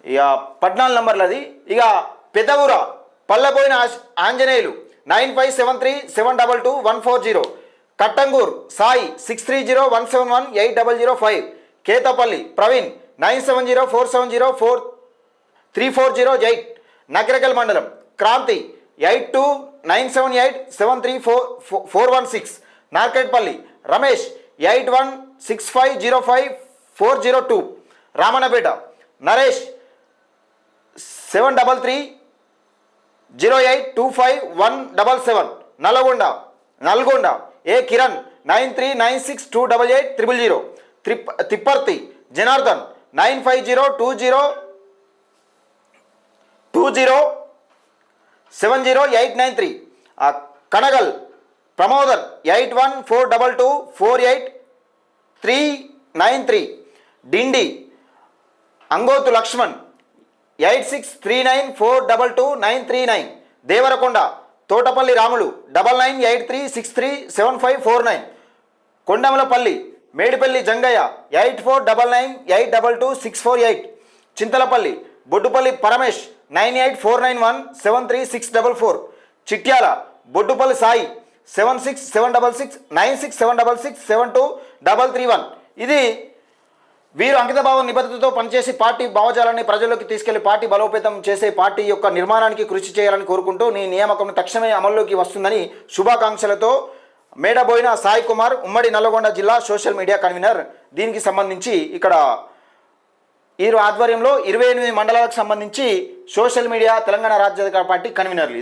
ఇక 14 నంబర్లు అది. ఇక పెద్దగూర పల్లెపోయిన ఆంజనేయులు 9573722140. కట్టంగూర్ సాయి 6301718005. కేతపల్లి ప్రవీణ్ 9704704340. నకరకల్ మండలం క్రాంతి 8297873416. నార్కెట్పల్లి రమేష్ 8165054002. రామన్నపేట నరేష్ 7330825177. నల్గొండ ఏ కిరణ్ 9396288000. తిప్పర్తి జనార్దన్ 950202070893. కనగల్ ప్రమోదర్ 8142248393. డిండి అంగోతు లక్ష్మణ్ 8639422939. దేవరకొండ తోటపల్లి రాములు 9983637549. కొండమలపల్లి మేడిపల్లి జంగయ్య 8499822648. చింతలపల్లి బొడ్డుపల్లి పరమేష్ 9849173644. చిట్యాల బొడ్డుపల్లి సాయి 7676696766723331. ఇది వీరు అంకితభావం నిబద్ధతతో పనిచేసి పార్టీ భావజాలాన్ని ప్రజల్లోకి తీసుకెళ్లి పార్టీ బలోపేతం చేసే పార్టీ యొక్క నిర్మాణానికి కృషి చేయాలని కోరుకుంటూ నీ నియామకం తక్షణమే అమల్లోకి వస్తుందని శుభాకాంక్షలతో మేడబోయిన సాయి కుమార్, ఉమ్మడి నల్లగొండ జిల్లా సోషల్ మీడియా కన్వీనర్. దీనికి సంబంధించి ఇక్కడ ఈ ఆధ్వర్యంలో 28 మండలాలకు సంబంధించి సోషల్ మీడియా తెలంగాణ రాజ్యాధికార పార్టీ కన్వీనర్లు.